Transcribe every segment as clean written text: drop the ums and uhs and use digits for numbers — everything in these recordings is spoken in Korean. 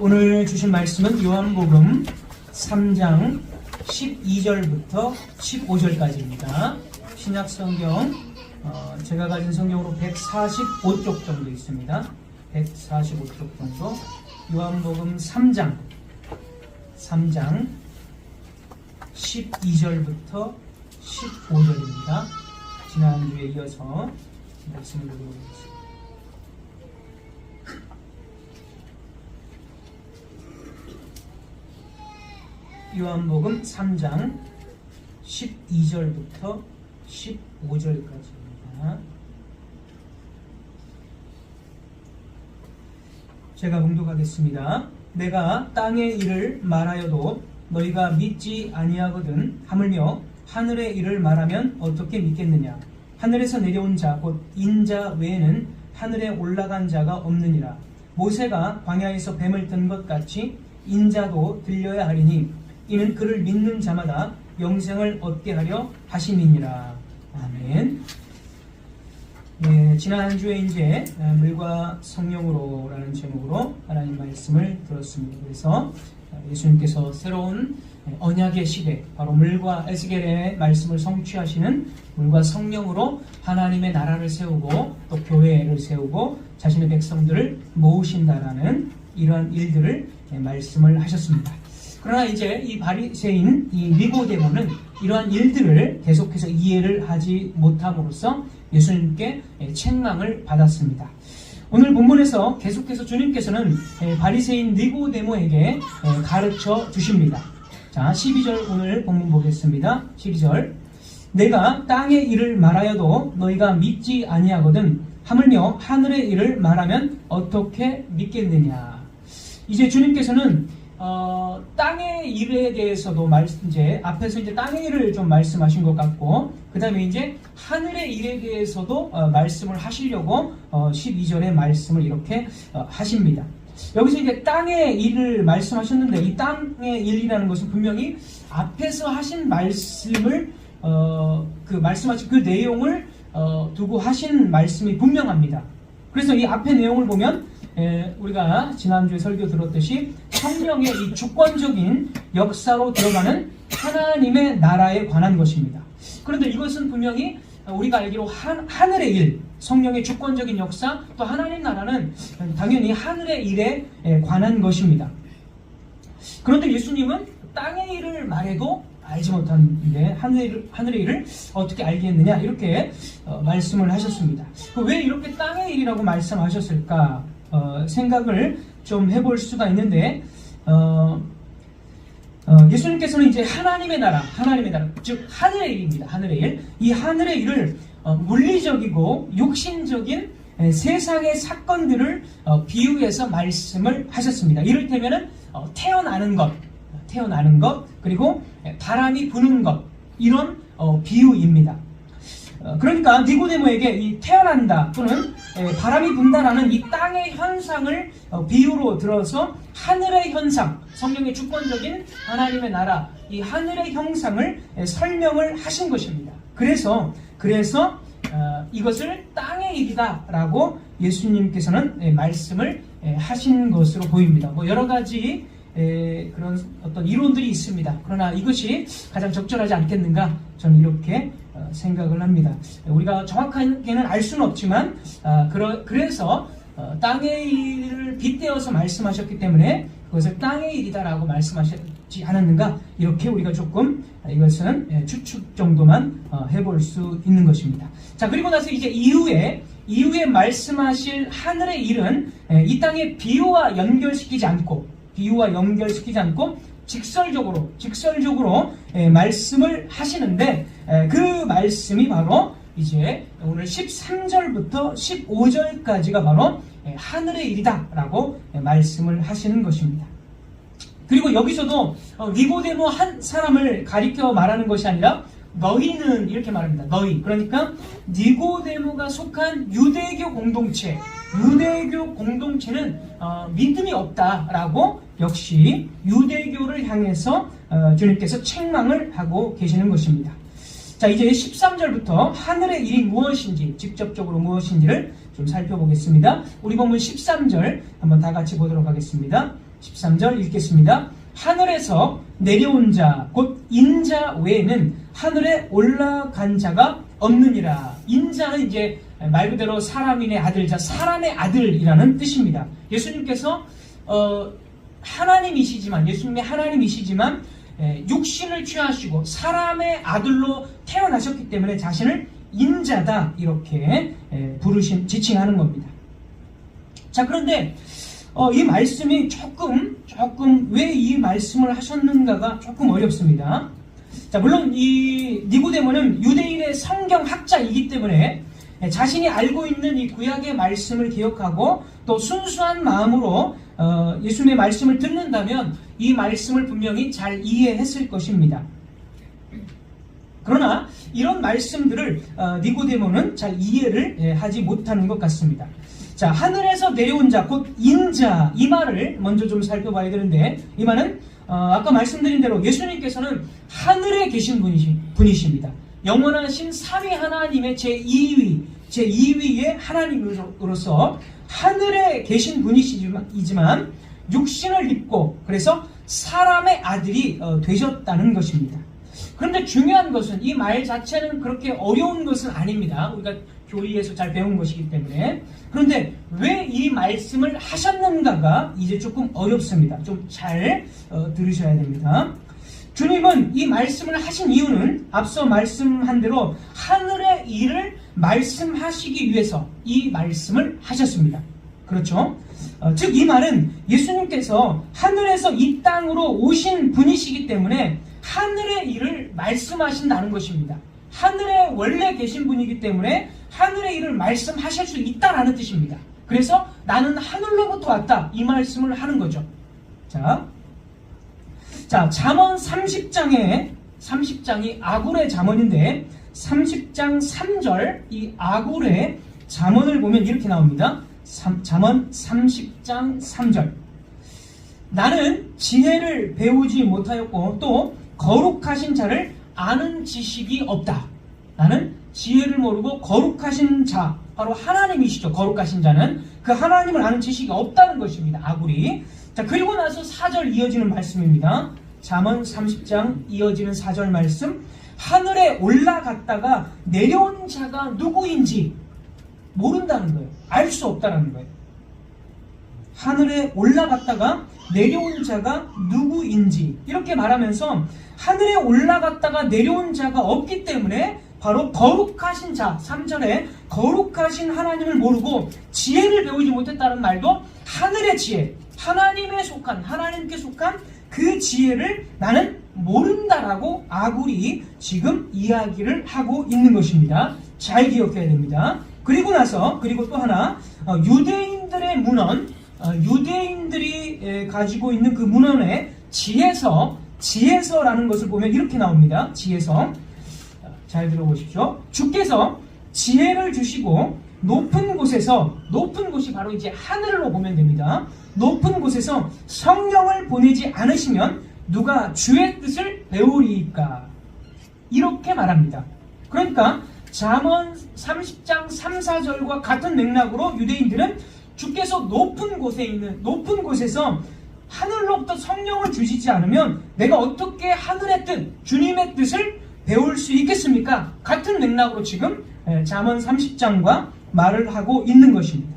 오늘 주신 말씀은 요한복음 3장 12절부터 15절까지입니다. 신약 성경, 제가 가진 성경으로 145쪽 정도 있습니다. 145쪽 정도. 요한복음 3장 12절부터 15절입니다. 지난주에 이어서 말씀을 드리겠습니다. 요한복음 3장 12절부터 15절까지입니다. 제가 봉독하겠습니다. 내가 땅의 일을 말하여도 너희가 믿지 아니하거든 하물며 하늘의 일을 말하면 어떻게 믿겠느냐. 하늘에서 내려온 자 곧 인자 외에는 하늘에 올라간 자가 없느니라. 모세가 광야에서 뱀을 든 것 같이 인자도 들려야 하리니 이는 그를 믿는 자마다 영생을 얻게 하려 하심이니라. 아멘. 네, 지난주에 이제 물과 성령으로라는 제목으로 하나님 말씀을 들었습니다. 그래서 예수님께서 새로운 언약의 시대, 바로 물과 에스겔의 말씀을 성취하시는 물과 성령으로 하나님의 나라를 세우고 또 교회를 세우고 자신의 백성들을 모으신다라는 이러한 일들을 말씀을 하셨습니다. 그러나 이제 이 바리새인 이 니고데모는 이러한 일들을 계속해서 이해를 하지 못함으로써 예수님께 책망을 받았습니다. 오늘 본문에서 계속해서 주님께서는 바리새인 니고데모에게 가르쳐 주십니다. 자, 12절 오늘 본문 보겠습니다. 12절. 내가 땅의 일을 말하여도 너희가 믿지 아니하거든 하물며 하늘의 일을 말하면 어떻게 믿겠느냐. 이제 주님께서는 땅의 일에 대해서도 이제 앞에서 이제 땅의 일을 좀 말씀하신 것 같고, 그 다음에 이제 하늘의 일에 대해서도 말씀을 하시려고 12절의 말씀을 이렇게 하십니다. 여기서 이제 땅의 일을 말씀하셨는데, 이 땅의 일이라는 것은 분명히 앞에서 하신 말씀을 말씀하신 그 내용을 두고 하신 말씀이 분명합니다. 그래서 이 앞의 내용을 보면 우리가 지난주에 설교 들었듯이 성령의 이 주권적인 역사로 들어가는 하나님의 나라에 관한 것입니다. 그런데 이것은 분명히 우리가 알기로 하늘의 일, 성령의 주권적인 역사, 또 하나님 나라는 당연히 하늘의 일에 관한 것입니다. 그런데 예수님은 땅의 일을 말해도 알지 못하는데 하늘의 일을 어떻게 알겠느냐, 이렇게 말씀을 하셨습니다. 왜 이렇게 땅의 일이라고 말씀하셨을까 생각을 좀 해볼 수가 있는데, 예수님께서는 이제 하나님의 나라, 즉 하늘의 일입니다. 하늘의 일. 이 하늘의 일을 물리적이고 육신적인 세상의 사건들을 비유해서 말씀을 하셨습니다. 이를테면은 태어나는 것, 그리고 바람이 부는 것, 이런 비유입니다. 그러니까 니고데모에게 이 태어난다 또는 바람이 분다라는 이 땅의 현상을 비유로 들어서 하늘의 현상, 성령의 주권적인 하나님의 나라, 이 하늘의 형상을 설명을 하신 것입니다. 그래서 이것을 땅의 일이다라고 예수님께서는 말씀을 하신 것으로 보입니다. 여러 가지 그런 어떤 이론들이 있습니다. 그러나 이것이 가장 적절하지 않겠는가, 저는 이렇게 생각을 합니다. 우리가 정확하게는 알 수는 없지만 그래서 땅의 일을 빗대어서 말씀하셨기 때문에 그것을 땅의 일이다라고 말씀하셨지 않았는가, 이렇게 우리가 조금 이것은 추측 정도만 해볼 수 있는 것입니다. 자, 그리고 나서 이제 이후에 말씀하실 하늘의 일은 이 땅의 비유와 연결시키지 않고 직설적으로 말씀을 하시는데, 그 말씀이 바로 이제 오늘 13절부터 15절까지가 바로 하늘의 일이다라고 말씀을 하시는 것입니다. 그리고 여기서도 니고데모 한 사람을 가리켜 말하는 것이 아니라 너희는 이렇게 말합니다. 너희. 그러니까 니고데모가 속한 유대교 공동체는 믿음이 없다라고 역시 유대교를 향해서 주님께서 책망을 하고 계시는 것입니다. 자, 이제 13절부터 하늘의 일이 무엇인지, 직접적으로 무엇인지를 좀 살펴보겠습니다. 우리 본문 13절 한번 다 같이 보도록 하겠습니다. 13절 읽겠습니다. 하늘에서 내려온 자 곧 인자 외에는 하늘에 올라간 자가 없느니라. 인자는 이제 말 그대로 사람인의 아들, 자 사람의 아들이라는 뜻입니다. 예수님께서 하나님이시지만, 예수님이 하나님이시지만 육신을 취하시고 사람의 아들로 태어나셨기 때문에 자신을 인자다 이렇게 지칭하는 겁니다. 자, 그런데 이 말씀이 조금 왜 이 말씀을 하셨는가가 조금 어렵습니다. 자, 물론 이 니고데모는 유대인의 성경학자이기 때문에 자신이 알고 있는 이 구약의 말씀을 기억하고 또 순수한 마음으로 예수님의 말씀을 듣는다면 이 말씀을 분명히 잘 이해했을 것입니다. 그러나 이런 말씀들을 니고데모는 잘 이해를 하지 못하는 것 같습니다. 자, 하늘에서 내려온 자, 곧 인자, 이 말을 먼저 좀 살펴봐야 되는데, 이 말은 아까 말씀드린 대로 예수님께서는 하늘에 계신 분이십니다. 영원하신 삼위 하나님의 제2위의 하나님으로서 하늘에 계신 분이시지만 육신을 입고 그래서 사람의 아들이 되셨다는 것입니다. 그런데 중요한 것은 이 말 자체는 그렇게 어려운 것은 아닙니다. 우리가 교리에서 잘 배운 것이기 때문에. 그런데 왜 이 말씀을 하셨는가가 이제 조금 어렵습니다. 좀 잘 들으셔야 됩니다. 주님은 이 말씀을 하신 이유는 앞서 말씀한 대로 하늘의 일을 말씀하시기 위해서 이 말씀을 하셨습니다. 그렇죠? 즉 이 말은 예수님께서 하늘에서 이 땅으로 오신 분이시기 때문에 하늘의 일을 말씀하신다는 것입니다. 하늘에 원래 계신 분이기 때문에 하늘의 일을 말씀하실 수 있다라는 뜻입니다. 그래서 나는 하늘로부터 왔다 이 말씀을 하는 거죠. 자, 잠언 30장이 아굴의 잠언인데 30장 3절 이 아굴의 잠언을 보면 이렇게 나옵니다. 잠언 30장 3절. 나는 지혜를 배우지 못하였고 또 거룩하신 자를 아는 지식이 없다. 나는 지혜를 모르고 거룩하신 자, 바로 하나님이시죠. 거룩하신 자는 그 하나님을 아는 지식이 없다는 것입니다. 아굴이. 자, 그리고 나서 4절 이어지는 말씀입니다. 잠언 30장 이어지는 4절 말씀. 하늘에 올라갔다가 내려온 자가 누구인지 모른다는 거예요. 알 수 없다는 거예요. 하늘에 올라갔다가 내려온 자가 누구인지 이렇게 말하면서 하늘에 올라갔다가 내려온 자가 없기 때문에 바로 거룩하신 자, 3절에 거룩하신 하나님을 모르고 지혜를 배우지 못했다는 말도 하늘의 지혜, 하나님께 속한 그 지혜를 나는 모른다라고 아굴이 지금 이야기를 하고 있는 것입니다. 잘 기억해야 됩니다. 그리고 또 하나, 유대인들의 문헌, 유대인들이 가지고 있는 그 문헌의 지혜서라는 것을 보면 이렇게 나옵니다. 지혜서. 잘 들어보십시오. 주께서 지혜를 주시고 높은 곳이 바로 이제 하늘로 보면 됩니다. 높은 곳에서 성령을 보내지 않으시면 누가 주의 뜻을 배우리이까? 이렇게 말합니다. 그러니까 잠언 30장 3, 4절과 같은 맥락으로 유대인들은 주께서 높은 곳에서 하늘로부터 성령을 주시지 않으면 내가 어떻게 하늘의 뜻, 주님의 뜻을 배울 수 있겠습니까? 같은 맥락으로 지금 잠언 30장과 말을 하고 있는 것입니다.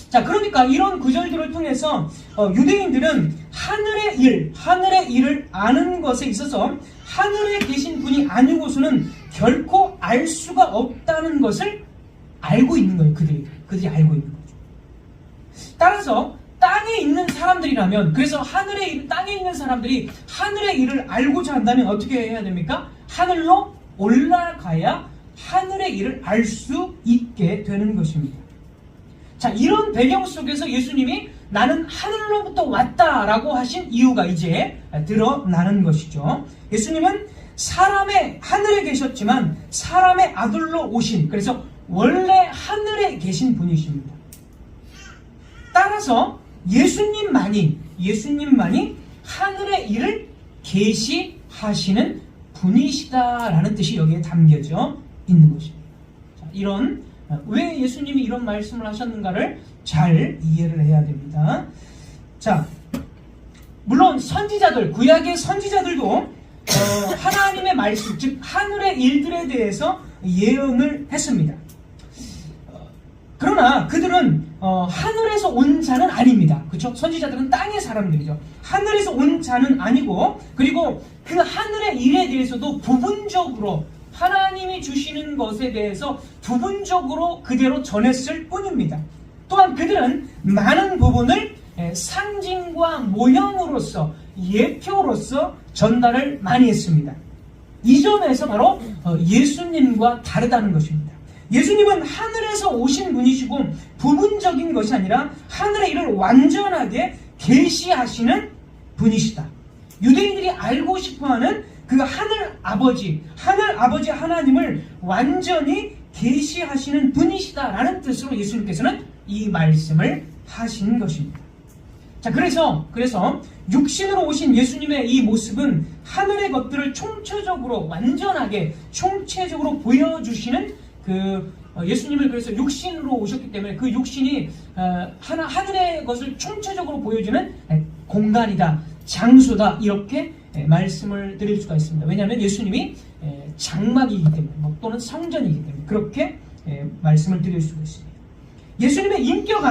자, 그러니까 이런 구절들을 통해서 유대인들은 하늘의 일을 아는 것에 있어서 하늘에 계신 분이 아니고서는 결코 알 수가 없다는 것을 알고 있는 거예요. 그들이 알고 있는 거죠. 따라서 땅에 있는 사람들이라면, 그래서 땅에 있는 사람들이 하늘의 일을 알고자 한다면 어떻게 해야 됩니까? 하늘로 올라가야 하늘의 일을 알 수 있게 되는 것입니다. 자, 이런 배경 속에서 예수님이 나는 하늘로부터 왔다라고 하신 이유가 이제 드러나는 것이죠. 예수님은 하늘에 계셨지만 사람의 아들로 오신, 그래서 원래 하늘에 계신 분이십니다. 따라서 예수님만이 하늘의 일을 계시하시는 분이시다라는 뜻이 여기에 담겨져 있는 것입니다. 자, 왜 예수님이 이런 말씀을 하셨는가를 잘 이해를 해야 됩니다. 자, 물론 선지자들, 구약의 선지자들도 하나님의 말씀, 즉 하늘의 일들에 대해서 예언을 했습니다. 그러나 그들은 하늘에서 온 자는 아닙니다. 그렇죠? 선지자들은 땅의 사람들이죠. 하늘에서 온 자는 아니고, 그리고 그 하늘의 일에 대해서도 부분적으로 하나님이 주시는 것에 대해서 부분적으로 그대로 전했을 뿐입니다. 또한 그들은 많은 부분을 상징과 모형으로서, 예표로서 전달을 많이 했습니다. 이 점에서 바로 예수님과 다르다는 것입니다. 예수님은 하늘에서 오신 분이시고 부분적인 것이 아니라 하늘의 일을 완전하게 계시하시는 분이시다. 유대인들이 알고 싶어하는 그 하늘 아버지 하나님을 완전히 계시하시는 분이시다라는 뜻으로 예수님께서는 이 말씀을 하신 것입니다. 자, 그래서 육신으로 오신 예수님의 이 모습은 하늘의 것들을 총체적으로 완전하게 총체적으로 보여주시는 예수님을 그래서 육신으로 오셨기 때문에 그 육신이 하늘의 것을 총체적으로 보여주는 공간이다, 장소다, 이렇게 말씀을 드릴 수가 있습니다. 왜냐하면 예수님이 장막이기 때문에 또는 성전이기 때문에 그렇게 말씀을 드릴 수가 있습니다. 예수님의 인격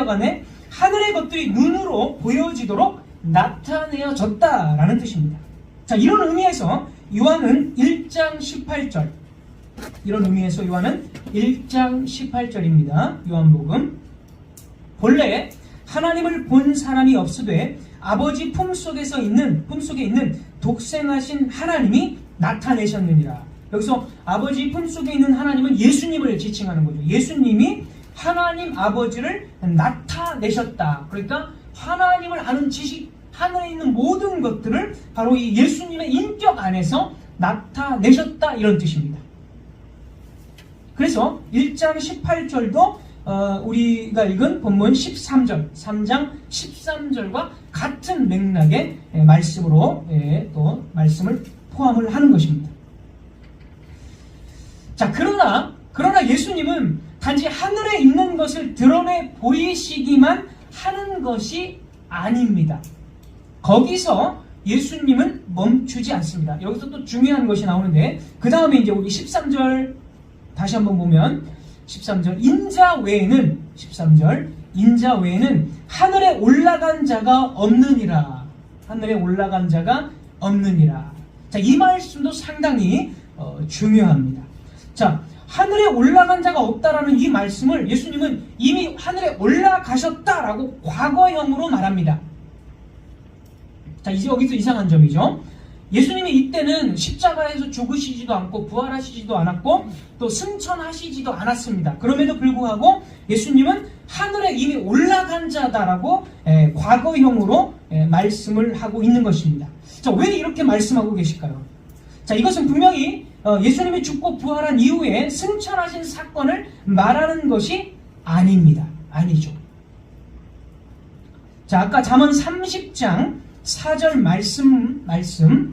안에 하늘의 것들이 눈으로 보여지도록 나타내어졌다라는 뜻입니다. 자, 이런 의미에서 요한은 1장 18절, 요한은 1장 18절입니다. 요한복음. 본래 하나님을 본 사람이 없으되 아버지 품속에 있는 독생하신 하나님이 나타내셨느니라. 여기서 아버지 품속에 있는 하나님은 예수님을 지칭하는 거죠. 예수님이 하나님 아버지를 나타내셨다. 그러니까 하나님을 아는 지식, 하늘에 있는 모든 것들을 바로 이 예수님의 인격 안에서 나타내셨다, 이런 뜻입니다. 그래서 1장 18절도 우리가 읽은 본문 13절, 3장 13절과 같은 맥락의 말씀으로 또 말씀을 포함을 하는 것입니다. 자, 그러나 예수님은 단지 하늘에 있는 것을 드러내 보이시기만 하는 것이 아닙니다. 거기서 예수님은 멈추지 않습니다. 여기서 또 중요한 것이 나오는데, 그 다음에 이제 우리 13절 다시 한번 보면 13절, 인자 외에는 하늘에 올라간 자가 없느니라. 자, 이 말씀도 상당히 중요합니다. 자, 하늘에 올라간 자가 없다라는 이 말씀을 예수님은 이미 하늘에 올라가셨다라고 과거형으로 말합니다. 자, 이제 여기서 이상한 점이죠. 예수님이 이때는 십자가에서 죽으시지도 않고 부활하시지도 않았고 또 승천하시지도 않았습니다. 그럼에도 불구하고 예수님은 하늘에 이미 올라간 자다라고 과거형으로 말씀을 하고 있는 것입니다. 자, 왜 이렇게 말씀하고 계실까요? 자, 이것은 분명히 예수님이 죽고 부활한 이후에 승천하신 사건을 말하는 것이 아닙니다. 아니죠. 자, 아까 잠언 30장 4절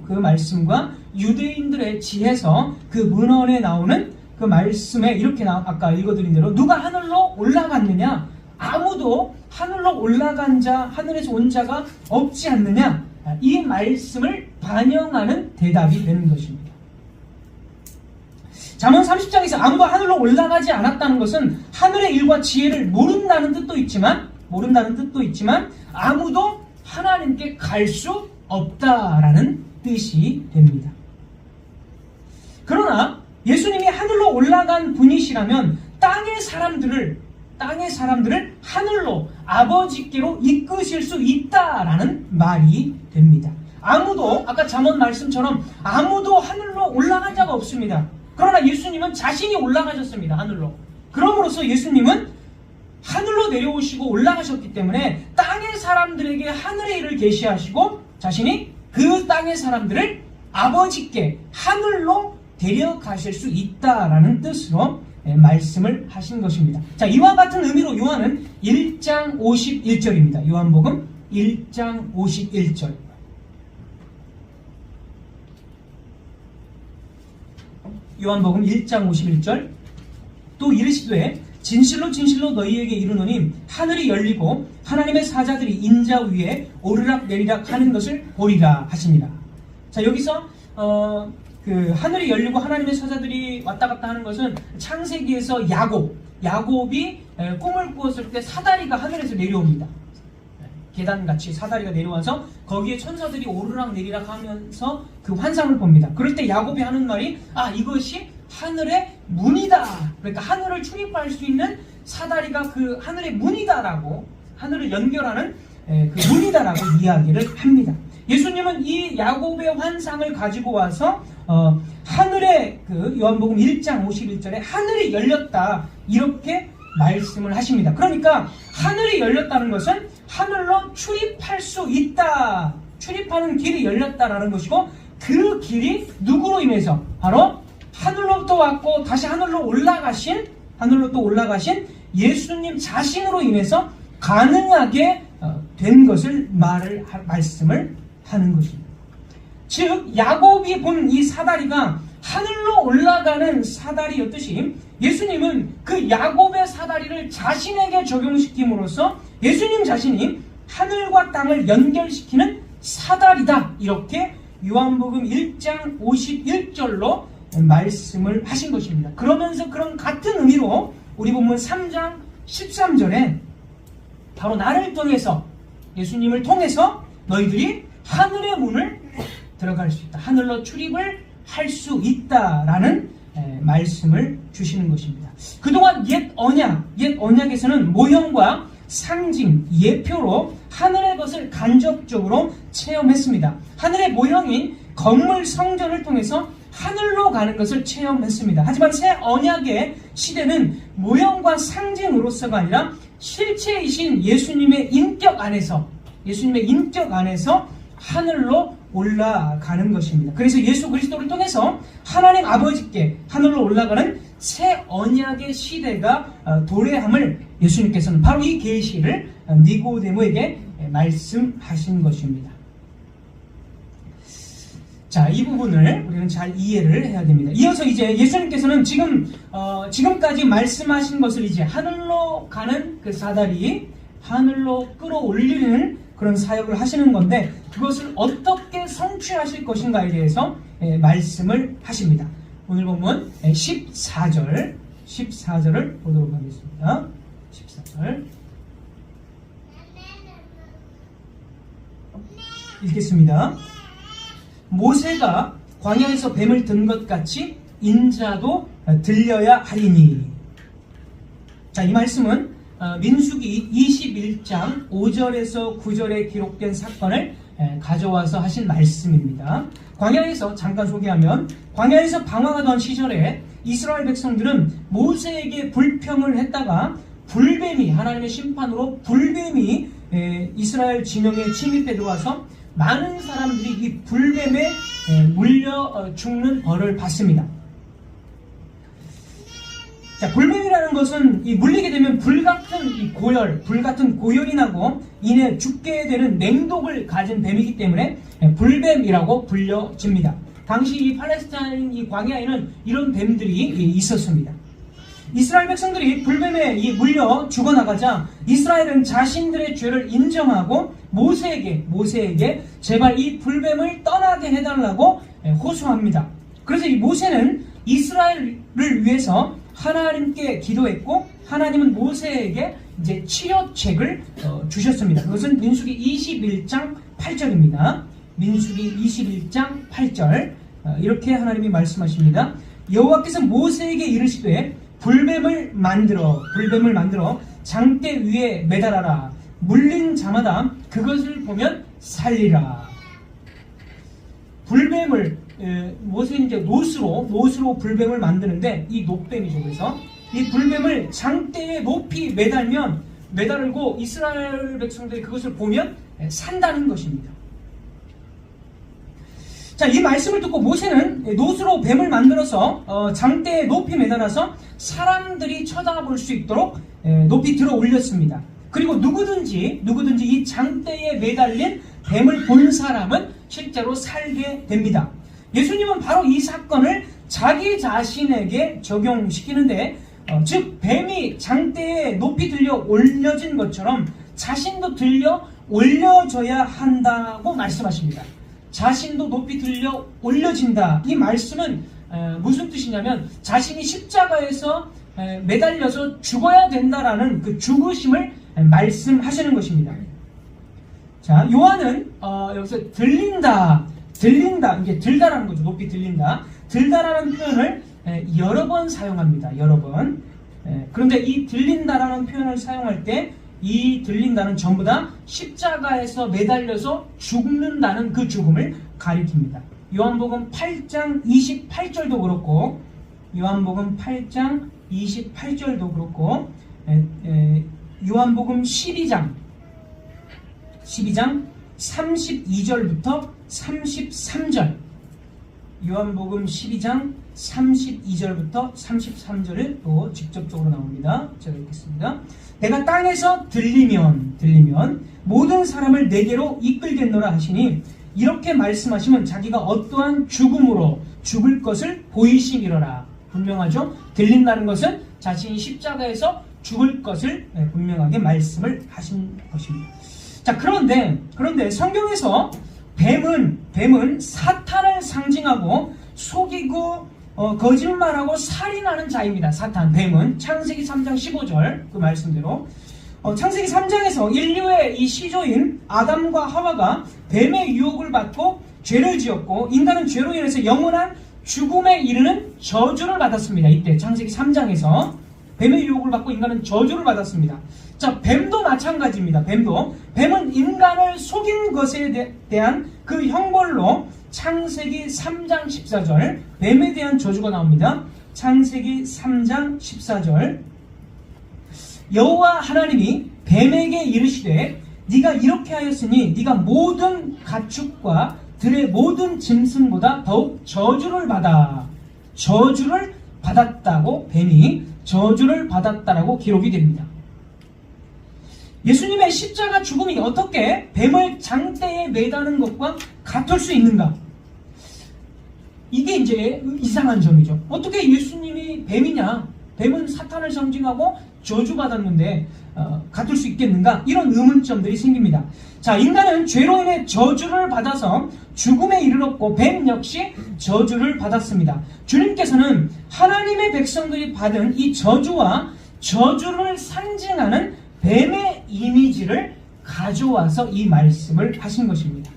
그 말씀과 유대인들의 지혜서 그 문헌에 나오는 그 말씀에 이렇게 아까 읽어드린 대로 누가 하늘로 올라갔느냐? 아무도 하늘로 올라간 자, 하늘에서 온 자가 없지 않느냐? 이 말씀을 반영하는 대답이 되는 것입니다. 잠언 30장에서 아무도 하늘로 올라가지 않았다는 것은 하늘의 일과 지혜를 모른다는 뜻도 있지만 아무도 하나님께 갈 수 없다라는 뜻이 됩니다. 그러나 예수님이 하늘로 올라간 분이시라면 땅의 사람들을 하늘로 아버지께로 이끄실 수 있다라는 말이 됩니다. 아무도, 아까 잠언 말씀처럼 아무도 하늘로 올라간 자가 없습니다. 그러나 예수님은 자신이 올라가셨습니다. 하늘로. 그럼으로써 예수님은 하늘로 내려오시고 올라가셨기 때문에 땅의 사람들에게 하늘의 일을 계시하시고 자신이 그 땅의 사람들을 아버지께 하늘로 데려가실 수 있다라는 뜻으로 말씀을 하신 것입니다. 자, 이와 같은 의미로 요한은 1장 51절입니다. 요한복음 1장 51절. 요한복음 1장 51절. 또 이르시되 진실로 진실로 너희에게 이르노니 하늘이 열리고 하나님의 사자들이 인자 위에 오르락 내리락 하는 것을 보리라 하십니다. 자, 여기서 그 하늘이 열리고 하나님의 사자들이 왔다 갔다 하는 것은 창세기에서 야곱이 꿈을 꾸었을 때 사다리가 하늘에서 내려옵니다. 계단같이 사다리가 내려와서 거기에 천사들이 오르락 내리락 하면서 그 환상을 봅니다. 그럴 때 야곱이 하는 말이 이것이 하늘의 문이다. 그러니까 하늘을 출입할 수 있는 사다리가 그 하늘의 문이다라고, 하늘을 연결하는 그 문이다라고 이야기를 합니다. 예수님은 이 야곱의 환상을 가지고 와서 하늘의 그 요한복음 1장 51절에 하늘이 열렸다 이렇게 말씀을 하십니다. 그러니까 하늘이 열렸다는 것은 하늘로 출입할 수 있다, 출입하는 길이 열렸다라는 것이고, 그 길이 누구로 인해서? 바로 하늘로부터 왔고 다시 하늘로 또 올라가신 예수님 자신으로 인해서 가능하게 된 것을 말씀을 하는 것입니다. 즉 야곱이 본 이 사다리가 하늘로 올라가는 사다리였듯이 예수님은 그 야곱의 사다리를 자신에게 적용시킴으로써 예수님 자신이 하늘과 땅을 연결시키는 사다리다, 이렇게 요한복음 1장 51절로 말씀을 하신 것입니다. 그러면서 그런 같은 의미로 우리 본문 3장 13절에 바로 나를 통해서, 예수님을 통해서 너희들이 하늘의 문을 들어갈 수 있다, 하늘로 출입을 할 수 있다라는 말씀을 주시는 것입니다. 그동안 옛 언약에서는 모형과 상징, 예표로 하늘의 것을 간접적으로 체험했습니다. 하늘의 모형인 건물 성전을 통해서 하늘로 가는 것을 체험했습니다. 하지만 새 언약의 시대는 모형과 상징으로서가 아니라 실체이신 예수님의 인격 안에서 하늘로 올라가는 것입니다. 그래서 예수 그리스도를 통해서 하나님 아버지께 하늘로 올라가는 새 언약의 시대가 도래함을 예수님께서는 바로 이 계시를 니고데모에게 말씀하신 것입니다. 자, 이 부분을 우리는 잘 이해를 해야 됩니다. 이어서 이제 예수님께서는 지금까지 말씀하신 것을 이제 하늘로 가는 그 사다리, 하늘로 끌어올리는 그런 사역을 하시는 건데, 그것을 어떻게 성취하실 것인가에 대해서 말씀을 하십니다. 오늘 보면 14절을 보도록 하겠습니다. 14절 읽겠습니다. 모세가 광야에서 뱀을 든 것 같이 인자도 들려야 하리니. 자, 이 말씀은 민수기 21장 5절에서 9절에 기록된 사건을 가져와서 하신 말씀입니다. 광야에서 잠깐 소개하면, 광야에서 방황하던 시절에 이스라엘 백성들은 모세에게 불평을 했다가 불뱀이, 하나님의 심판으로 불뱀이 이스라엘 진영에 침입해 들어와서 많은 사람들이 이 불뱀에 물려 죽는 벌을 받습니다. 자, 불뱀이라는 것은 이 물리게 되면 불같은 고열이 나고 이내 죽게 되는 맹독을 가진 뱀이기 때문에 불뱀이라고 불려집니다. 당시 이 팔레스타인 이 광야에는 이런 뱀들이 있었습니다. 이스라엘 백성들이 불뱀에 물려 죽어나가자 이스라엘은 자신들의 죄를 인정하고 모세에게 제발 이 불뱀을 떠나게 해달라고 호소합니다. 그래서 이 모세는 이스라엘을 위해서 하나님께 기도했고, 하나님은 모세에게 이제 치료책을 주셨습니다. 그것은 민수기 21장 8절입니다. 민수기 21장 8절 이렇게 하나님이 말씀하십니다. 여호와께서 모세에게 이르시되 불뱀을 만들어 장대 위에 매달아라. 물린 자마다 그것을 보면 살리라. 불뱀을 모세는 이제 노스로 불뱀을 만드는데, 이 녹뱀이죠. 그래서 이 불뱀을 장대에 높이 매달고 이스라엘 백성들이 그것을 보면 산다는 것입니다. 자, 이 말씀을 듣고 모세는 노스로 뱀을 만들어서 장대에 높이 매달아서 사람들이 쳐다볼 수 있도록 높이 들어 올렸습니다. 그리고 누구든지 이 장대에 매달린 뱀을 본 사람은 실제로 살게 됩니다. 예수님은 바로 이 사건을 자기 자신에게 적용시키는데, 즉 뱀이 장대에 높이 들려 올려진 것처럼 자신도 들려 올려져야 한다고 말씀하십니다. 자신도 높이 들려 올려진다. 이 말씀은 무슨 뜻이냐면 자신이 십자가에서 매달려서 죽어야 된다라는 그 죽으심을 말씀하시는 것입니다. 자, 요한은 여기서 들린다, 이게 들다라는 거죠. 높이 들린다. 들다라는 표현을 여러 번 사용합니다. 여러 번. 그런데 이 들린다라는 표현을 사용할 때 이 들린다는 전부 다 십자가에서 매달려서 죽는다는 그 죽음을 가리킵니다. 요한복음 8장 28절도 그렇고 요한복음 8장 28절도 그렇고 요한복음 12장 32절부터 33절 요한복음 12장 32절부터 33절을 또 직접적으로 나옵니다. 제가 읽겠습니다. 내가 땅에서 들리면 모든 사람을 내게로 이끌겠노라 하시니 이렇게 말씀하시면 자기가 어떠한 죽음으로 죽을 것을 보이심이로라. 분명하죠? 들린다는 것은 자신이 십자가에서 죽을 것을 분명하게 말씀을 하신 것입니다. 자, 그런데 성경에서 뱀은 사탄을 상징하고 속이고 거짓말하고 살인하는 자입니다. 사탄, 뱀은 창세기 3장 15절 그 말씀대로 창세기 3장에서 인류의 이 시조인 아담과 하와가 뱀의 유혹을 받고 죄를 지었고 인간은 죄로 인해서 영원한 죽음에 이르는 저주를 받았습니다. 이때 창세기 3장에서 뱀의 유혹을 받고 인간은 저주를 받았습니다. 자, 뱀도 마찬가지입니다. 뱀은 인간을 속인 것에 대한 그 형벌로 창세기 3장 14절 뱀에 대한 저주가 나옵니다. 창세기 3장 14절 여호와 하나님이 뱀에게 이르시되 네가 이렇게 하였으니 네가 모든 가축과 들의 모든 짐승보다 더욱 저주를 받았다고 뱀이 저주를 받았다라고 기록이 됩니다. 예수님의 십자가 죽음이 어떻게 뱀을 장대에 매다는 것과 같을 수 있는가? 이게 이제 이상한 점이죠. 어떻게 예수님이 뱀이냐? 뱀은 사탄을 상징하고 저주받았는데 같을 수 있겠는가? 이런 의문점들이 생깁니다. 자, 인간은 죄로 인해 저주를 받아서 죽음에 이르렀고 뱀 역시 저주를 받았습니다. 주님께서는 하나님의 백성들이 받은 이 저주와 저주를 상징하는 뱀의 이미지를 가져와서 이 말씀을 하신 것입니다.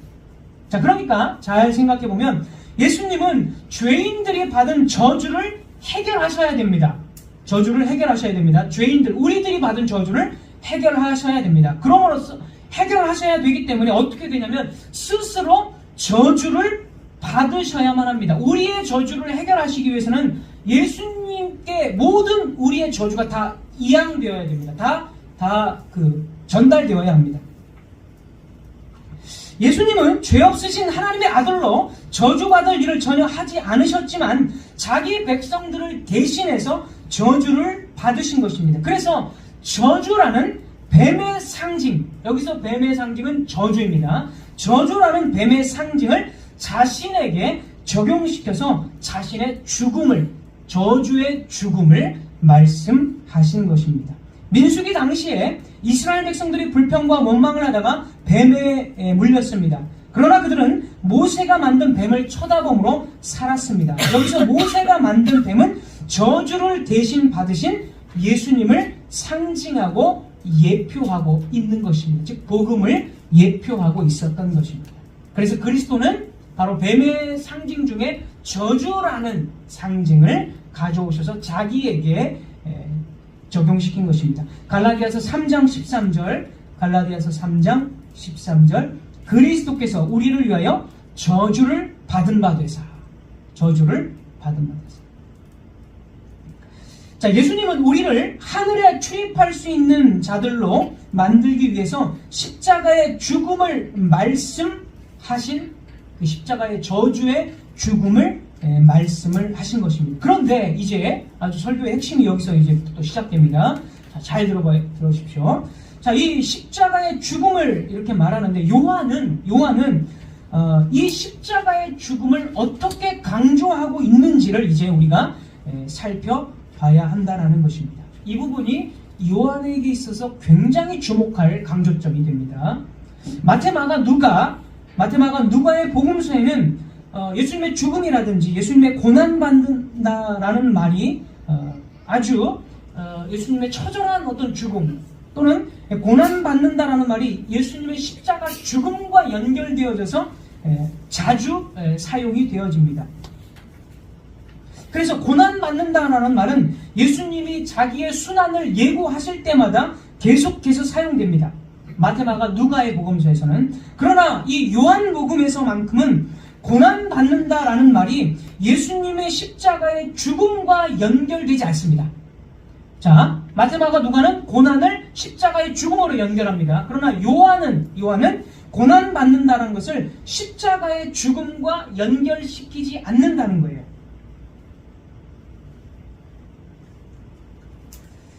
자, 그러니까 잘 생각해보면 예수님은 죄인들이 받은 저주를 해결하셔야 됩니다. 죄인들, 우리들이 받은 저주를 해결하셔야 됩니다. 그러므로써 해결하셔야 되기 때문에 어떻게 되냐면 스스로 저주를 받으셔야만 합니다. 우리의 저주를 해결하시기 위해서는 예수님께 모든 우리의 저주가 다 이양되어야 됩니다. 다 전달되어야 합니다. 예수님은 죄 없으신 하나님의 아들로 저주받을 일을 전혀 하지 않으셨지만 자기 백성들을 대신해서 저주를 받으신 것입니다. 그래서 저주라는 뱀의 상징, 여기서 뱀의 상징은 저주입니다. 저주라는 뱀의 상징을 자신에게 적용시켜서 자신의 죽음을, 저주의 죽음을 말씀하신 것입니다. 민수기 당시에 이스라엘 백성들이 불평과 원망을 하다가 뱀에 물렸습니다. 그러나 그들은 모세가 만든 뱀을 쳐다봄으로 살았습니다. 여기서 모세가 만든 뱀은 저주를 대신 받으신 예수님을 상징하고 예표하고 있는 것입니다. 즉 복음을 예표하고 있었던 것입니다. 그래서 그리스도는 바로 뱀의 상징 중에 저주라는 상징을 가져오셔서 자기에게 적용시킨 것입니다. 갈라디아서 3장 13절 그리스도께서 우리를 위하여 저주를 받은 바 되사. 자, 예수님은 우리를 하늘에 출입할 수 있는 자들로 만들기 위해서 십자가의 죽음을 말씀하신 그 십자가의 저주의 죽음을 말씀을 하신 것입니다. 그런데 이제 아주 설교의 핵심이 여기서 이제 또 시작됩니다. 자, 잘 들어보십시오. 자, 이 십자가의 죽음을 이렇게 말하는데 요한은 이 십자가의 죽음을 어떻게 강조하고 있는지를 이제 우리가 살펴봐야 한다는 것입니다. 이 부분이 요한에게 있어서 굉장히 주목할 강조점이 됩니다. 마태, 마가, 누가의 복음서에는 예수님의 죽음이라든지 예수님의 고난받는다라는 말이 아주 예수님의 처절한 어떤 죽음 또는 고난받는다라는 말이 예수님의 십자가 죽음과 연결되어져서 자주 사용이 되어집니다. 그래서 고난받는다라는 말은 예수님이 자기의 순환을 예고하실 때마다 계속해서 사용됩니다. 마테마가 누가의 복음서에서는. 그러나 이 요한복음에서만큼은 고난받는다라는 말이 예수님의 십자가의 죽음과 연결되지 않습니다. 자, 마테마가 누가는 고난을 십자가의 죽음으로 연결합니다. 그러나 요한은 고난받는다는 것을 십자가의 죽음과 연결시키지 않는다는 거예요.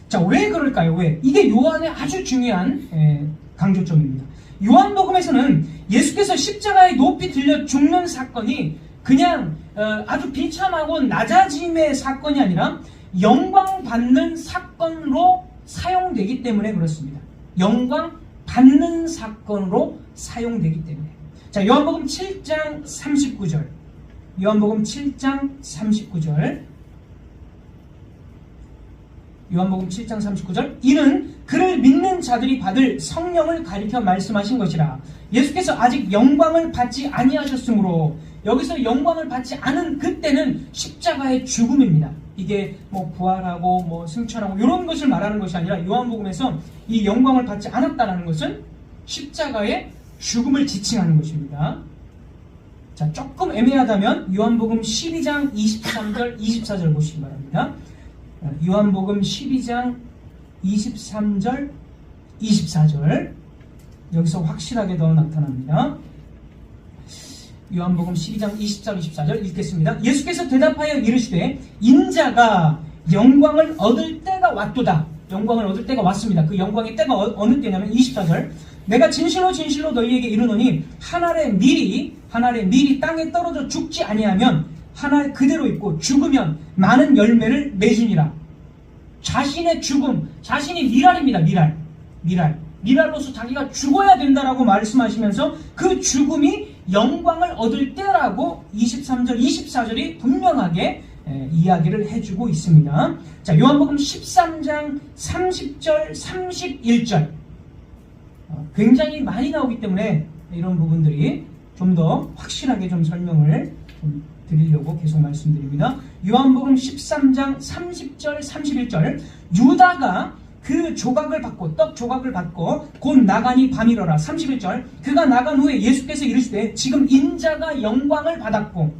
자, 왜 그럴까요? 왜? 이게 요한의 아주 중요한 강조점입니다. 요한복음에서는 예수께서 십자가에 높이 들려 죽는 사건이 그냥 아주 비참하고 낮아짐의 사건이 아니라 영광 받는 사건으로 사용되기 때문에 그렇습니다. 영광 받는 사건으로 사용되기 때문에. 자, 요한복음 7장 39절. 요한복음 7장 39절. 요한복음 7장 39절. 이는 그를 믿는 자들이 받을 성령을 가리켜 말씀하신 것이라. 예수께서 아직 영광을 받지 아니하셨으므로, 여기서 영광을 받지 않은 그때는 십자가의 죽음입니다. 이게 뭐 부활하고 뭐 승천하고 이런 것을 말하는 것이 아니라 요한복음에서 이 영광을 받지 않았다라는 것은 십자가의 죽음을 지칭하는 것입니다. 자, 조금 애매하다면 요한복음 12장 23절 24절 보시기 바랍니다. 요한복음 12장 23절 24절 여기서 확실하게 더 나타납니다. 요한복음 12장 24, 24절 읽겠습니다. 예수께서 대답하여 이르시되 인자가 영광을 얻을 때가 왔도다. 영광을 얻을 때가 왔습니다. 그 영광의 때가 어느 때냐면 24절. 내가 진실로 진실로 너희에게 이르노니 한 알의 밀이 땅에 떨어져 죽지 아니하면 한 알 그대로 있고 죽으면 많은 열매를 맺으니라. 자신의 죽음, 자신이 미랄입니다. 미랄로서 자기가 죽어야 된다라고 말씀하시면서 그 죽음이 영광을 얻을 때라고 23절, 24절이 분명하게 이야기를 해주고 있습니다. 자, 요한복음 13장 30절, 31절 굉장히 많이 나오기 때문에 이런 부분들이 좀 더 확실하게 좀 설명을 좀 드리려고 계속 말씀드립니다. 요한복음 13장 30절, 31절 유다가 그 조각을 받고 떡 조각을 받고 곧 나가니 밤이러라. 31절 그가 나간 후에 예수께서 이르시되 지금 인자가 영광을 받았고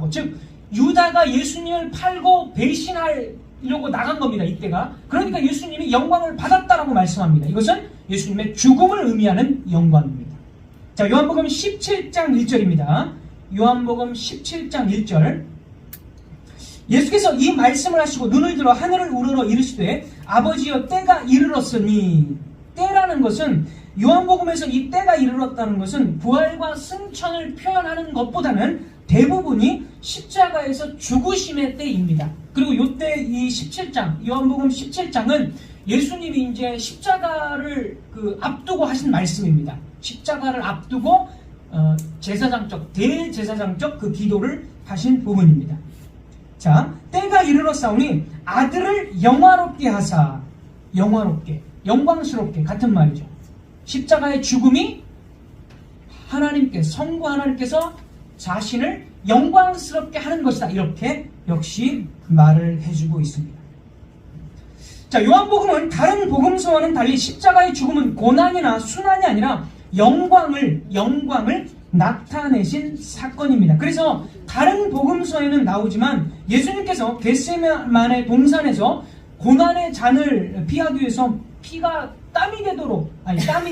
즉 유다가 예수님을 팔고 배신하려고 나간 겁니다. 이때가. 그러니까 예수님이 영광을 받았다라고 말씀합니다. 이것은 예수님의 죽음을 의미하는 영광입니다. 자, 요한복음 17장 1절입니다. 요한복음 17장 1절 예수께서 이 말씀을 하시고 눈을 들어 하늘을 우러러 이르시되 아버지여 때가 이르렀으니. 때라는 것은 요한복음에서 이 때가 이르렀다는 것은 부활과 승천을 표현하는 것보다는 대부분이 십자가에서 죽으심의 때입니다. 그리고 이때 이 17장 요한복음 17장은 예수님이 이제 십자가를 앞두고 하신 말씀입니다. 십자가를 앞두고 대제사장적 그 기도를 하신 부분입니다. 자, 때가 이르렀사오니 아들을 영화롭게 하사. 영광스럽게 같은 말이죠. 십자가의 죽음이 성부 하나님께서 자신을 영광스럽게 하는 것이다. 이렇게 역시 말을 해주고 있습니다. 자, 요한복음은 다른 복음서와는 달리 십자가의 죽음은 고난이나 순환이 아니라 영광을 나타내신 사건입니다. 그래서 다른 복음서에는 나오지만 예수님께서 겟세마네 동산에서 고난의 잔을 피하기 위해서 땀이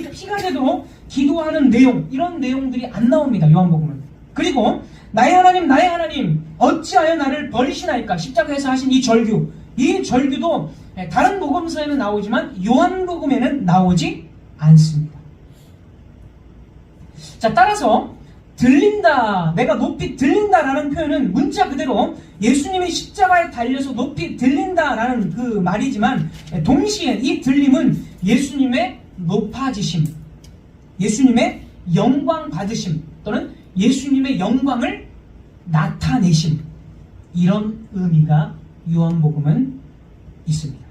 피가 되도록 기도하는 내용, 이런 내용들이 안 나옵니다. 요한복음은. 그리고 나의 하나님 어찌하여 나를 버리시나이까. 십자가에서 하신 이 절규도 다른 복음서에는 나오지만 요한복음에는 나오지 않습니다. 자, 따라서 들린다, 내가 높이 들린다라는 표현은 문자 그대로 예수님이 십자가에 달려서 높이 들린다라는 그 말이지만, 동시에 이 들림은 예수님의 높아지심, 예수님의 영광 받으심, 또는 예수님의 영광을 나타내심, 이런 의미가 요한복음은 있습니다.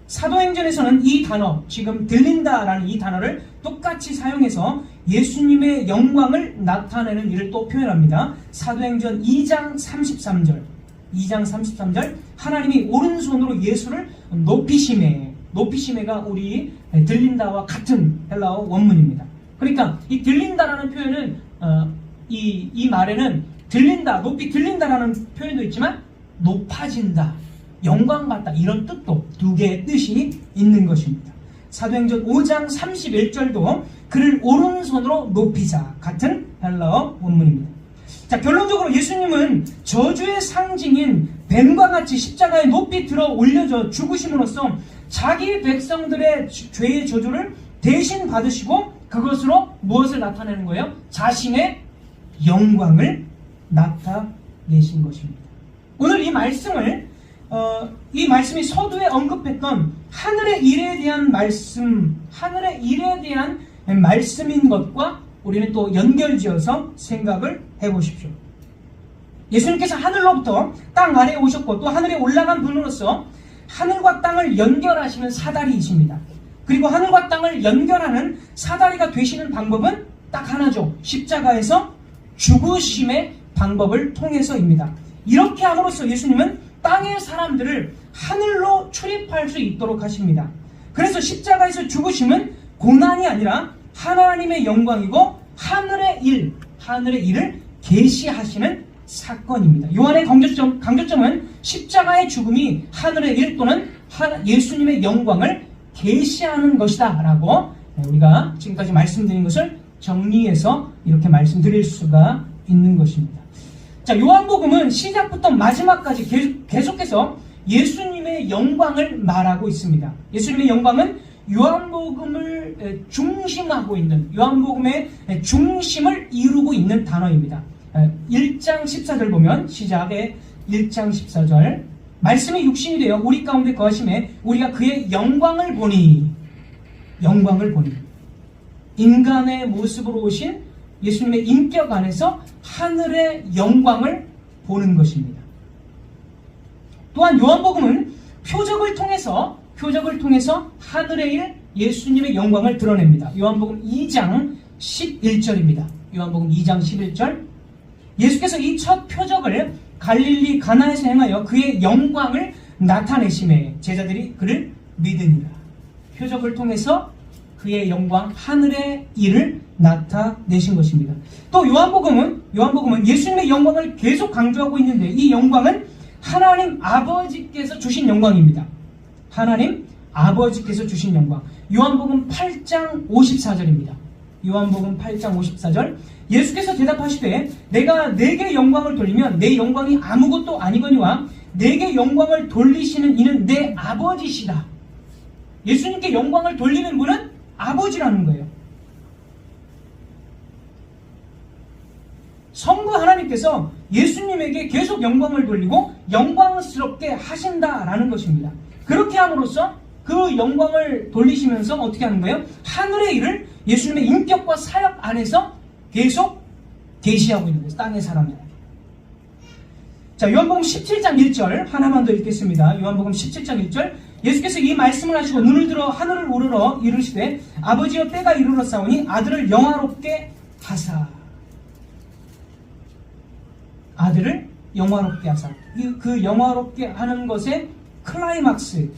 사도행전에서는 이 단어, 지금 들린다라는 이 단어를 똑같이 사용해서 예수님의 영광을 나타내는 일을 또 표현합니다. 사도행전 2장 33절, 하나님이 오른손으로 예수를 높이심에가 우리 들린다와 같은 헬라어 원문입니다. 그러니까 이 들린다라는 표현은 이 말에는 들린다, 높이 들린다라는 표현도 있지만 높아진다, 영광받다, 이런 뜻도 두 개의 뜻이 있는 것입니다. 사도행전 5장 31절도 그를 오른손으로 높이자, 같은 헬라어 원문입니다. 자, 결론적으로 예수님은 저주의 상징인 뱀과 같이 십자가에 높이 들어 올려져 죽으심으로써 자기 백성들의 죄의 저주를 대신 받으시고 그것으로 무엇을 나타내는 거예요? 자신의 영광을 나타내신 것입니다. 오늘 이 말씀을 이 말씀이 서두에 언급했던 하늘의 일에 대한 말씀인 것과 우리는 또 연결지어서 생각을 해보십시오. 예수님께서 하늘로부터 땅 아래에 오셨고 또 하늘에 올라간 분으로서 하늘과 땅을 연결하시는 사다리이십니다. 그리고 하늘과 땅을 연결하는 사다리가 되시는 방법은 딱 하나죠. 십자가에서 죽으심의 방법을 통해서입니다. 이렇게 함으로써 예수님은 땅의 사람들을 하늘로 출입할 수 있도록 하십니다. 그래서 십자가에서 죽으심은 고난이 아니라 하나님의 영광이고 하늘의 일을 계시하시는 사건입니다. 요한의 강조점은 십자가의 죽음이 하늘의 일 또는 예수님의 영광을 계시하는 것이다 라고 우리가 지금까지 말씀드린 것을 정리해서 이렇게 말씀드릴 수가 있는 것입니다. 자, 요한복음은 시작부터 마지막까지 계속해서 예수님의 영광을 말하고 있습니다. 예수님의 영광은 요한복음을 중심하고 있는, 요한복음의 중심을 이루고 있는 단어입니다. 1장 14절 보면, 시작에 1장 14절, 말씀이 육신이 되어 우리 가운데 거하심에 우리가 그의 영광을 보니, 인간의 모습으로 오신 예수님의 인격 안에서 하늘의 영광을 보는 것입니다. 또한 요한복음은 표적을 통해서 하늘의 일, 예수님의 영광을 드러냅니다. 요한복음 2장 11절입니다. 요한복음 2장 11절, 예수께서 이 첫 표적을 갈릴리 가나에서 행하여 그의 영광을 나타내심에 제자들이 그를 믿으니라. 표적을 통해서 그의 영광, 하늘의 일을 나타내신 것입니다. 또 요한복음은 예수님의 영광을 계속 강조하고 있는데, 이 영광은 하나님 아버지께서 주신 영광입니다. 하나님 아버지께서 주신 영광. 요한복음 8장 54절입니다. 요한복음 8장 54절, 예수께서 대답하시되 내가 내게 영광을 돌리면 내 영광이 아무것도 아니거니와 내게 영광을 돌리시는 이는 내 아버지시다. 예수님께 영광을 돌리는 분은 아버지라는 거예요. 성부 하나님께서 예수님에게 계속 영광을 돌리고 영광스럽게 하신다라는 것입니다. 그렇게 함으로써 그 영광을 돌리시면서 어떻게 하는 거예요? 하늘의 일을 예수님의 인격과 사역 안에서 계속 계시하고 있는 거예요. 땅의 사람들. 자, 요한복음 17장 1절 하나만 더 읽겠습니다. 요한복음 17장 1절, 예수께서 이 말씀을 하시고 눈을 들어 하늘을 우러러 이르시되 아버지여 때가 이르렀사오니 아들을 영화롭게 하사. 아들을 영화롭게 하사. 그 영화롭게 하는 것의 클라이막스,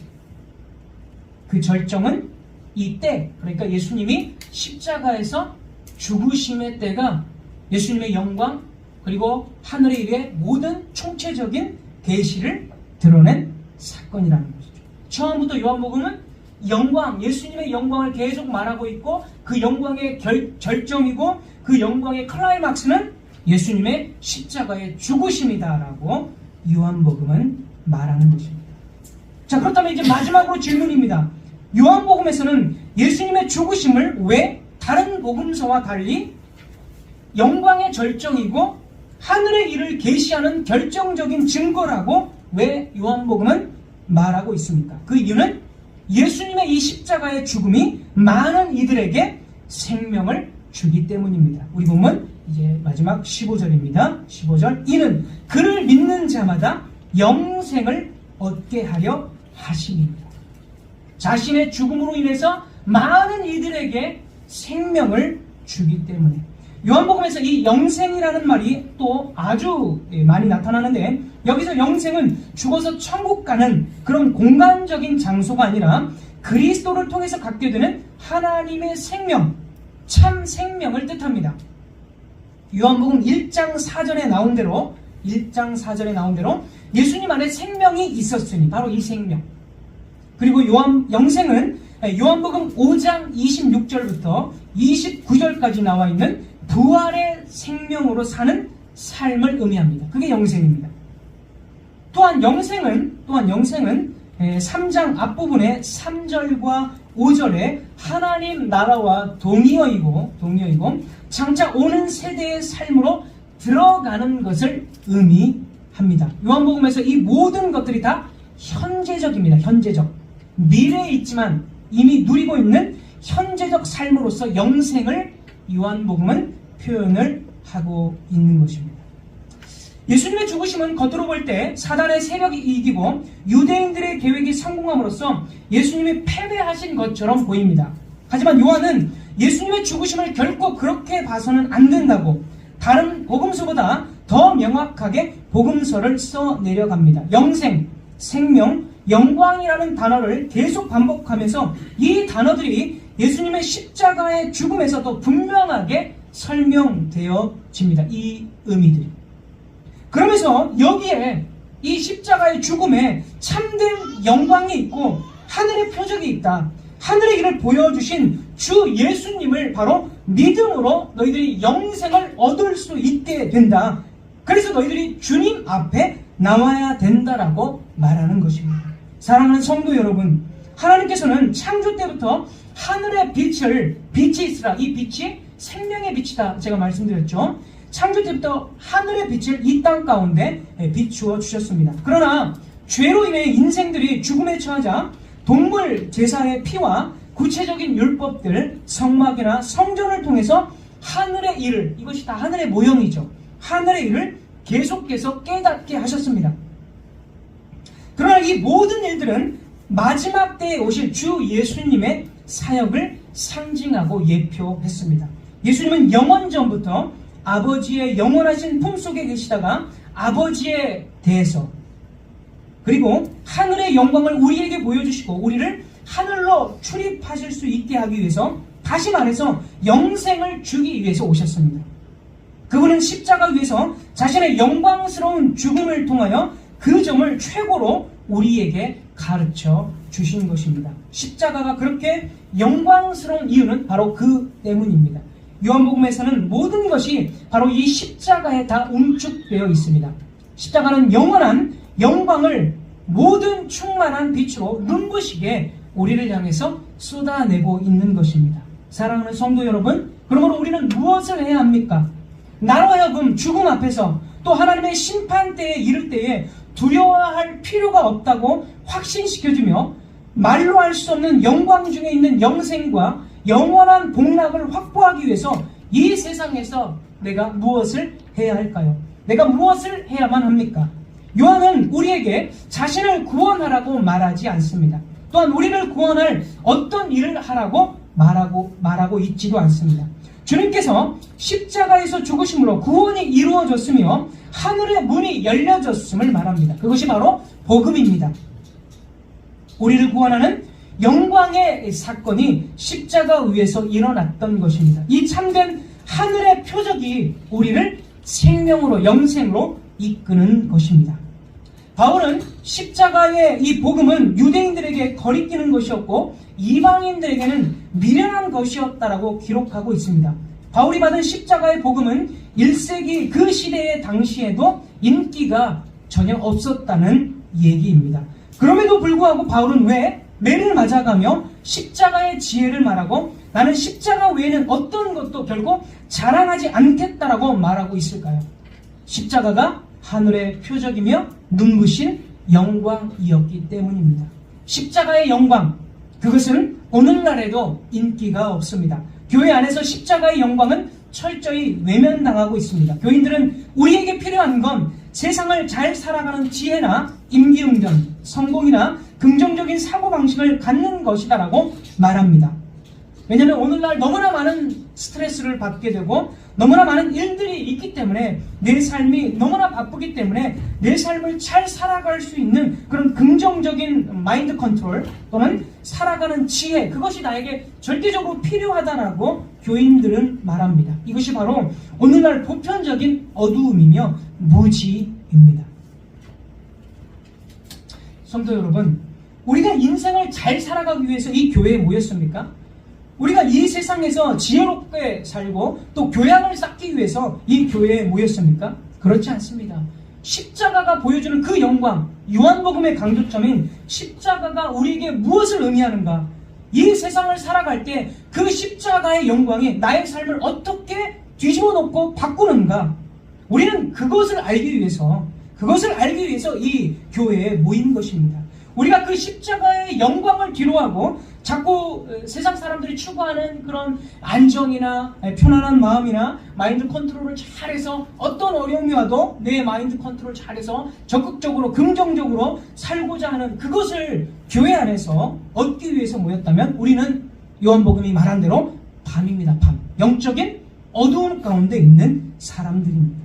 그 절정은 이 때, 그러니까 예수님이 십자가에서 죽으심의 때가 예수님의 영광 그리고 하늘의 일의 모든 총체적인 계시를 드러낸 사건이라는 것이죠. 처음부터 요한복음은 영광, 예수님의 영광을 계속 말하고 있고, 그 영광의 절정이고 그 영광의 클라이막스는 예수님의 십자가의 죽으심이다라고 요한복음은 말하는 것입니다. 자, 그렇다면 이제 마지막으로 질문입니다. 요한복음에서는 예수님의 죽으심을 왜 다른 복음서와 달리 영광의 절정이고 하늘의 일을 계시하는 결정적인 증거라고 왜 요한복음은 말하고 있습니까? 그 이유는 예수님의 이 십자가의 죽음이 많은 이들에게 생명을 주기 때문입니다. 우리 보면 이제 마지막 15절입니다. 15절, 이는 그를 믿는 자마다 영생을 얻게 하려 하심입니다. 자신의 죽음으로 인해서 많은 이들에게 생명을 주기 때문에, 요한복음에서 이 영생이라는 말이 또 아주 많이 나타나는데, 여기서 영생은 죽어서 천국 가는 그런 공간적인 장소가 아니라 그리스도를 통해서 갖게 되는 하나님의 생명, 참 생명을 뜻합니다. 요한복음 1장 4절에 나온 대로 예수님 안에 생명이 있었으니 바로 이 생명. 그리고 영생은 요한복음 5장 26절부터 29절까지 나와 있는 부활의 생명으로 사는 삶을 의미합니다. 그게 영생입니다. 또한 영생은 3장 앞부분의 3절과 5절에 하나님 나라와 동의어이고 장차 오는 세대의 삶으로 들어가는 것을 의미합니다. 요한복음에서 이 모든 것들이 다 현재적입니다. 현재적. 미래에 있지만 이미 누리고 있는 현재적 삶으로서 영생을 요한복음은 표현을 하고 있는 것입니다. 예수님의 죽으심은 겉으로 볼 때 사단의 세력이 이기고 유대인들의 계획이 성공함으로써 예수님이 패배하신 것처럼 보입니다. 하지만 요한은 예수님의 죽으심을 결코 그렇게 봐서는 안 된다고 다른 복음서보다 더 명확하게 복음서를 써 내려갑니다. 영생, 생명, 영광이라는 단어를 계속 반복하면서 이 단어들이 예수님의 십자가의 죽음에서도 분명하게 설명되어집니다. 이 의미들이. 그러면서 여기에 이 십자가의 죽음에 참된 영광이 있고 하늘의 표적이 있다. 하늘의 길을 보여주신 주 예수님을 바로 믿음으로 너희들이 영생을 얻을 수 있게 된다. 그래서 너희들이 주님 앞에 나와야 된다라고 말하는 것입니다. 사랑하는 성도 여러분, 하나님께서는 창조 때부터 하늘의 빛이 있으라. 이 빛이 생명의 빛이다. 제가 말씀드렸죠. 창조 때부터 하늘의 빛을 이 땅 가운데 비추어 주셨습니다. 그러나 죄로 인해 인생들이 죽음에 처하자 동물 제사의 피와 구체적인 율법들, 성막이나 성전을 통해서 하늘의 일을, 이것이 다 하늘의 모형이죠. 하늘의 일을 계속해서 깨닫게 하셨습니다. 그러나 이 모든 일들은 마지막 때에 오실 주 예수님의 사역을 상징하고 예표했습니다. 예수님은 영원 전부터 아버지의 영원하신 품속에 계시다가 아버지에 대해서 그리고 하늘의 영광을 우리에게 보여주시고 우리를 하늘로 출입하실 수 있게 하기 위해서, 다시 말해서 영생을 주기 위해서 오셨습니다. 그분은 십자가 위에서 자신의 영광스러운 죽음을 통하여 그 점을 최고로 우리에게 가르쳐 주신 것입니다. 십자가가 그렇게 영광스러운 이유는 바로 그 때문입니다. 요한복음에서는 모든 것이 바로 이 십자가에 다 응축되어 있습니다. 십자가는 영원한 영광을 모든 충만한 빛으로 눈부시게 우리를 향해서 쏟아내고 있는 것입니다. 사랑하는 성도 여러분, 그러므로 우리는 무엇을 해야 합니까? 나로 하여금 죽음 앞에서 또 하나님의 심판대에 이를 때에 두려워할 필요가 없다고 확신시켜주며 말로 할 수 없는 영광 중에 있는 영생과 영원한 복락을 확보하기 위해서 이 세상에서 내가 무엇을 해야 할까요? 내가 무엇을 해야만 합니까? 요한은 우리에게 자신을 구원하라고 말하지 않습니다. 또한 우리를 구원할 어떤 일을 하라고 말하고 있지도 않습니다. 주님께서 십자가에서 죽으심으로 구원이 이루어졌으며 하늘의 문이 열려졌음을 말합니다. 그것이 바로 복음입니다. 우리를 구원하는 영광의 사건이 십자가 위에서 일어났던 것입니다. 이 참된 하늘의 표적이 우리를 생명으로, 영생으로 이끄는 것입니다. 바울은 십자가의 이 복음은 유대인들에게 거리끼는 것이었고 이방인들에게는 미련한 것이었다라고 기록하고 있습니다. 바울이 받은 십자가의 복음은 1세기 그 시대의 당시에도 인기가 전혀 없었다는 얘기입니다. 그럼에도 불구하고 바울은 왜 매를 맞아가며 십자가의 지혜를 말하고 나는 십자가 외에는 어떤 것도 결코 자랑하지 않겠다라고 말하고 있을까요? 십자가가 하늘의 표적이며 눈부신 영광이었기 때문입니다. 십자가의 영광, 그것은 오늘날에도 인기가 없습니다. 교회 안에서 십자가의 영광은 철저히 외면당하고 있습니다. 교인들은 우리에게 필요한 건 세상을 잘 살아가는 지혜나 임기응변, 성공이나 긍정적인 사고방식을 갖는 것이다라고 말합니다. 왜냐하면 오늘날 너무나 많은 스트레스를 받게 되고 너무나 많은 일들이 있기 때문에 내 삶이 너무나 바쁘기 때문에 내 삶을 잘 살아갈 수 있는 그런 긍정적인 마인드 컨트롤 또는 살아가는 지혜, 그것이 나에게 절대적으로 필요하다라고 교인들은 말합니다. 이것이 바로 오늘날 보편적인 어두움이며 무지입니다. 성도 여러분, 우리가 인생을 잘 살아가기 위해서 이 교회에 모였습니까? 우리가 이 세상에서 지혜롭게 살고 또 교양을 쌓기 위해서 이 교회에 모였습니까? 그렇지 않습니다. 십자가가 보여주는 그 영광, 요한복음의 강조점인 십자가가 우리에게 무엇을 의미하는가? 이 세상을 살아갈 때 그 십자가의 영광이 나의 삶을 어떻게 뒤집어 놓고 바꾸는가? 우리는 그것을 알기 위해서 이 교회에 모인 것입니다. 우리가 그 십자가의 영광을 뒤로하고 자꾸 세상 사람들이 추구하는 그런 안정이나 편안한 마음이나 마인드 컨트롤을 잘해서 어떤 어려움이 와도 내 마인드 컨트롤 잘해서 적극적으로 긍정적으로 살고자 하는 그것을 교회 안에서 얻기 위해서 모였다면 우리는 요한복음이 말한 대로 밤입니다. 밤. 영적인 어두운 가운데 있는 사람들입니다.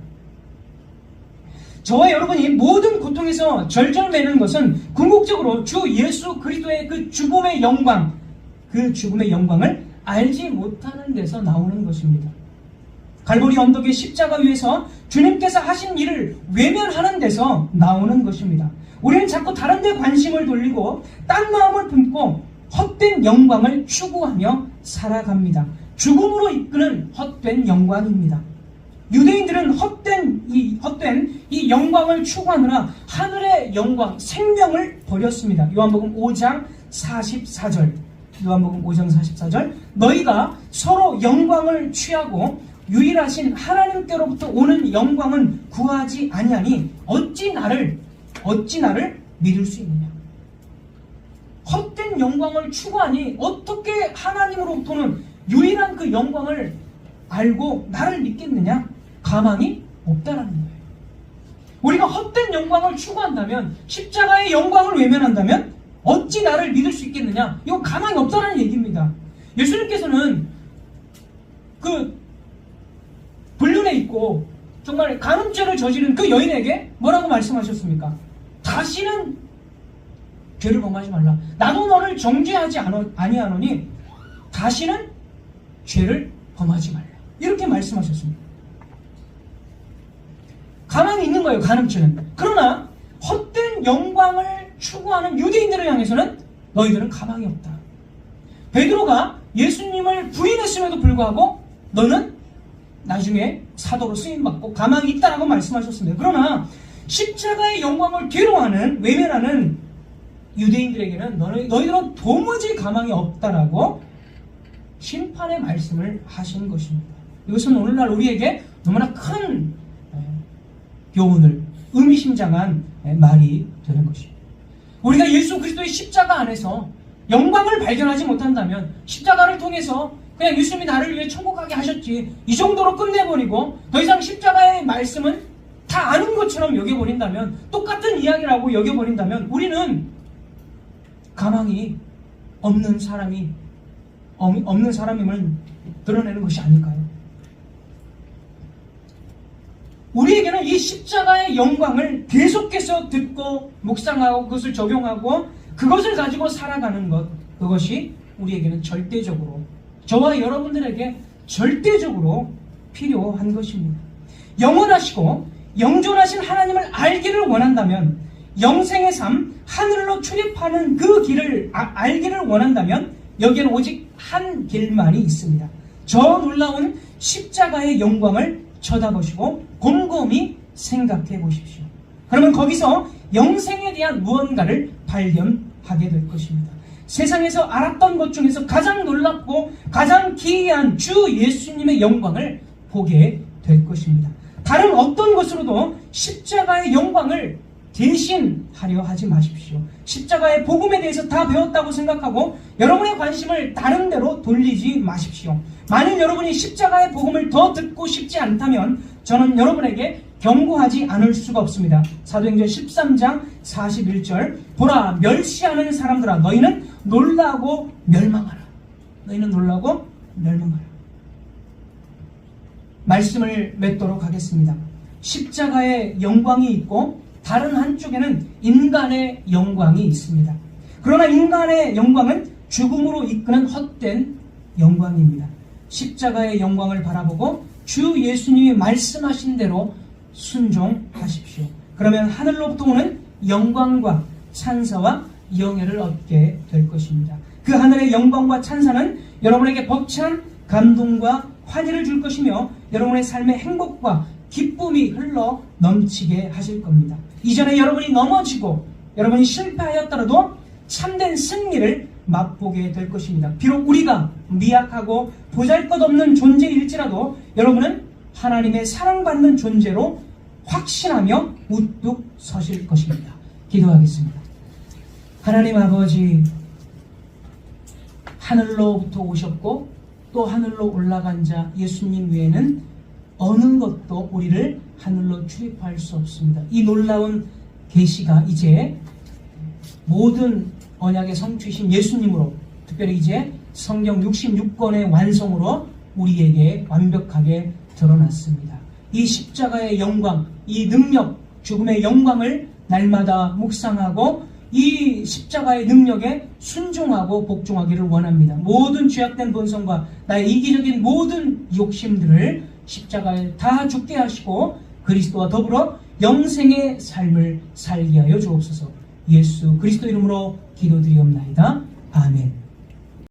저와 여러분이 모든 고통에서 절절매는 것은 궁극적으로 주 예수 그리스도의 그 죽음의 영광, 그 죽음의 영광을 알지 못하는 데서 나오는 것입니다. 갈보리 언덕의 십자가 위에서 주님께서 하신 일을 외면하는 데서 나오는 것입니다. 우리는 자꾸 다른 데 관심을 돌리고 딴 마음을 품고 헛된 영광을 추구하며 살아갑니다. 죽음으로 이끄는 헛된 영광입니다. 유대인들은 헛된 이 영광을 추구하느라 하늘의 영광, 생명을 버렸습니다. 요한복음 5장 44절. 요한복음 5장 44절. 너희가 서로 영광을 취하고 유일하신 하나님께로부터 오는 영광은 구하지 아니하니 어찌 나를 믿을 수 있느냐. 헛된 영광을 추구하니 어떻게 하나님으로부터는 유일한 그 영광을 알고 나를 믿겠느냐? 가망이 없다라는 거예요. 우리가 헛된 영광을 추구한다면, 십자가의 영광을 외면한다면 어찌 나를 믿을 수 있겠느냐? 이거 가망이 없다라는 얘기입니다. 예수님께서는 그 불륜에 있고 정말 간음죄를 저지른 그 여인에게 뭐라고 말씀하셨습니까? 다시는 죄를 범하지 말라. 나도 너를 정죄하지 아니하노니 다시는 죄를 범하지 말라. 이렇게 말씀하셨습니다. 가망이 있는 거예요, 간음죄는. 그러나 헛된 영광을 추구하는 유대인들을 향해서는 너희들은 가망이 없다. 베드로가 예수님을 부인했음에도 불구하고 너는 나중에 사도로 쓰임받고 가망이 있다라고 말씀하셨습니다. 그러나 십자가의 영광을 뒤로하는, 외면하는 유대인들에게는 너희들은 도무지 가망이 없다라고 심판의 말씀을 하신 것입니다. 이것은 오늘날 우리에게 너무나 큰 교훈을, 의미심장한 말이 되는 것입니다. 우리가 예수 그리스도의 십자가 안에서 영광을 발견하지 못한다면, 십자가를 통해서 그냥 예수님이 나를 위해 천국 가게 하셨지, 이 정도로 끝내버리고 더 이상 십자가의 말씀은 다 아는 것처럼 여겨버린다면, 똑같은 이야기라고 여겨버린다면 우리는 가망이 없는 사람임을 드러내는 것이 아닐까요? 우리에게는 이 십자가의 영광을 계속해서 듣고 묵상하고 그것을 적용하고 그것을 가지고 살아가는 것, 그것이 우리에게는 절대적으로, 저와 여러분들에게 절대적으로 필요한 것입니다. 영원하시고 영존하신 하나님을 알기를 원한다면, 영생의 삶, 하늘로 출입하는 그 길을 알기를 원한다면 여기에는 오직 한 길만이 있습니다. 저 놀라운 십자가의 영광을 쳐다보시고 곰곰이 생각해 보십시오. 그러면 거기서 영생에 대한 무언가를 발견하게 될 것입니다. 세상에서 알았던 것 중에서 가장 놀랍고 가장 기이한 주 예수님의 영광을 보게 될 것입니다. 다른 어떤 것으로도 십자가의 영광을 대신하려 하지 마십시오. 십자가의 복음에 대해서 다 배웠다고 생각하고 여러분의 관심을 다른 데로 돌리지 마십시오. 만일 여러분이 십자가의 복음을 더 듣고 싶지 않다면 저는 여러분에게 경고하지 않을 수가 없습니다. 사도행전 13장 41절, 보라 멸시하는 사람들아 너희는 놀라고 멸망하라. 너희는 놀라고 멸망하라. 말씀을 맺도록 하겠습니다. 십자가의 영광이 있고 다른 한쪽에는 인간의 영광이 있습니다. 그러나 인간의 영광은 죽음으로 이끄는 헛된 영광입니다. 십자가의 영광을 바라보고 주 예수님이 말씀하신 대로 순종하십시오. 그러면 하늘로부터 오는 영광과 찬사와 영예를 얻게 될 것입니다. 그 하늘의 영광과 찬사는 여러분에게 벅찬 감동과 환희를 줄 것이며 여러분의 삶의 행복과 기쁨이 흘러 넘치게 하실 겁니다. 이전에 여러분이 넘어지고 여러분이 실패하였더라도 참된 승리를 맛보게 될 것입니다. 비록 우리가 미약하고 보잘것없는 존재일지라도 여러분은 하나님의 사랑받는 존재로 확신하며 우뚝 서실 것입니다. 기도하겠습니다. 하나님 아버지, 하늘로부터 오셨고 또 하늘로 올라간 자 예수님 외에는 어느 것도 우리를 하늘로 출입할 수 없습니다. 이 놀라운 계시가 이제 모든 언약의 성취이신 예수님으로, 특별히 이제 성경 66권의 완성으로 우리에게 완벽하게 드러났습니다. 이 십자가의 영광, 이 능력, 죽음의 영광을 날마다 묵상하고 이 십자가의 능력에 순종하고 복종하기를 원합니다. 모든 죄악된 본성과 나의 이기적인 모든 욕심들을 십자가에 다 죽게 하시고 그리스도와 더불어 영생의 삶을 살게 하여 주옵소서. 예수 그리스도 이름으로 기도드리옵나이다.